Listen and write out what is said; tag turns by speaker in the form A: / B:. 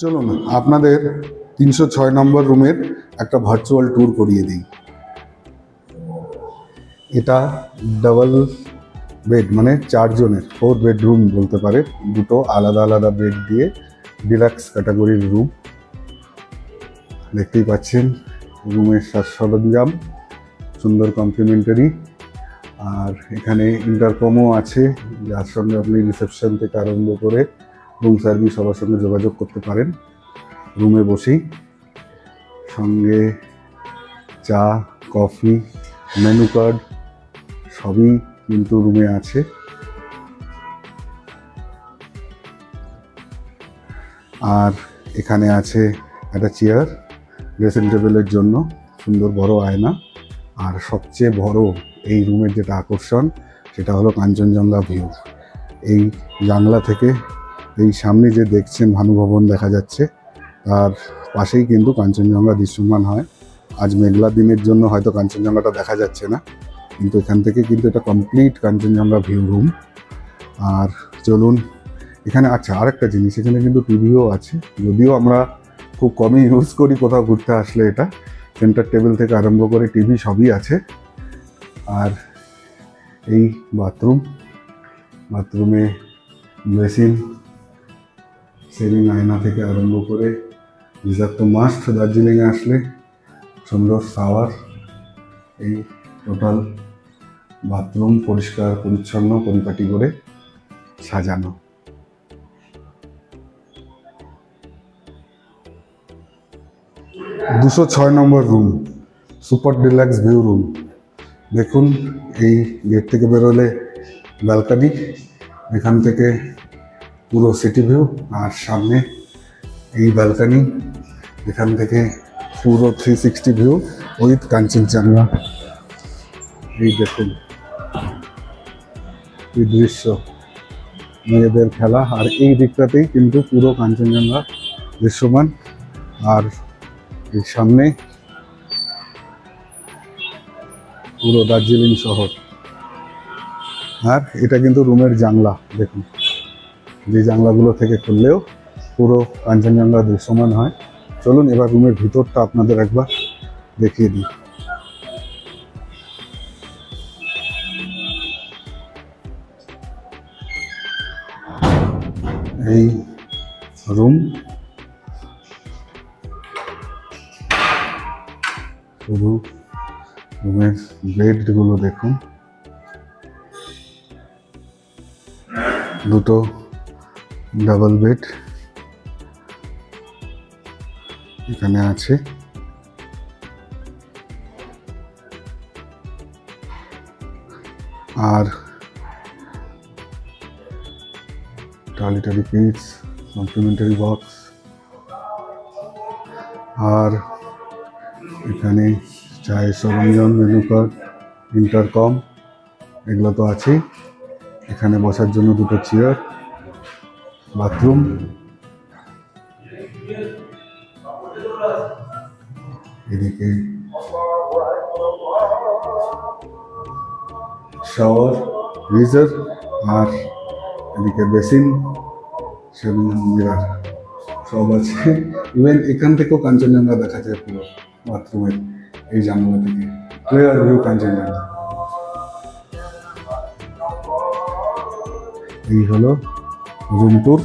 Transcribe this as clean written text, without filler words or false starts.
A: চলুন আপনাদের 306 নম্বর রুমের একটা ভার্চুয়াল ট্যুর করিয়ে দিই। এটা ডাবল বেড, মানে 4 জনের 4 বেডরুম বলতে পারে, দুটো আলাদা আলাদা বেড দিয়ে ডিলাক্স ক্যাটাগরির রুম। দেখতেই পাচ্ছেন রুমের সাজ সরঞ্জাম সুন্দর কমপ্লিমেন্টারি, আর এখানে ইন্টারকমও আছে, যার সঙ্গে আপনি রিসেপশন থেকে আরম্ভ করে রুম সার্ভিস সবার সঙ্গে যোগাযোগ করতে পারেন রুমে বসেই। সঙ্গে চা, কফি, মেনু কার্ড সবই কিন্তু রুমে আছে। আর এখানে আছে একটা চেয়ার ড্রেসিং টেবিলের জন্য, সুন্দর বড় আয়না। আর সবচেয়ে বড় এই রুমের যেটা আকর্ষণ সেটা হলো কাঞ্চনজঙ্ঘা ভিউ। এই জানলা থেকে এই সামনে যে দেখছেন ভানুভবন দেখা যাচ্ছে, তার পাশেই কিন্তু কাঞ্চনজঙ্ঘা দৃশ্যমান হয়। আজ মেঘলা দিনের জন্য হয়তো কাঞ্চনজঙ্ঘাটা দেখা যাচ্ছে না, কিন্তু এখান থেকে কিন্তু এটা কমপ্লিট কাঞ্চনজঙ্ঘা ভিউ রুম। আর চলুন এখানে, আচ্ছা আরেকটা জিনিস, এখানে কিন্তু টিভিও আছে, যদিও আমরা খুব কমই ইউজ করি কোথাও ঘুরতে আসলে। এটা সেন্টার টেবিল থেকে আরম্ভ করে টিভি সবই আছে। আর এই বাথরুমে বেসিন, সেভিং আয়না থেকে আরম্ভ করে গিজার তো মাস্ট দার্জিলিংয়ে আসলে, সুন্দর শাওয়ার। এই টোটাল বাথরুম পরিষ্কার পরিচ্ছন্ন পরিপাটি করে সাজানো। দুশো 6 নম্বর room, super deluxe view room. দেখুন এই গেট থেকে বেরোলে ব্যালকানি, এখান থেকে পুরো সিটি ভিউ, আর সামনে এই ব্যালকানি, এখান থেকে পুরো 360 ভিউ উইথ কাঞ্চনজঙ্ঘা। এই দেখুন এই দৃশ্য, মেয়েদের খেলা, আর এই দিকটাতেই কিন্তু পুরো কাঞ্চনজঙ্ঘা দৃশ্যমান। আর এই সামনে পুরো দার্জিলিং শহর। আর এটা কিন্তু রুমের জানলা, দেখুন যে জানলাগুলো থেকে খুললেও পুরো কাঞ্চনজঙ্ঘা দৃশ্যমান হয়। চলুন এবার রুমের ভিতরটা আপনাদের একবার দেখিয়ে দিই। এই রুম, শুধু রুমের বেডগুলো দেখুন, দুটো ডাবল বেড এখানে আছে। আর টয়লেটারি পিস, কমপ্লিমেন্টারি বক্স, আর এখানে চায়ের সরঞ্জাম, মেনু কার্ড, ইন্টারকম এগুলো তো আছেই। এখানে বসার জন্য দুটো চেয়ার, বাথরুম, এদিকে শাওয়ার, গিজার, আর এদিকে বেসিন, সেভিং মিরার সব আছে। ইভেন এখান থেকেও কাঞ্চনজঙ্ঘা দেখা যায় পুরো বাথরুমের এই জানলা থেকে, ক্লিয়ার ভিউ কাঞ্চনজঙ্ঘা। এই হলো রুম ট্যুর।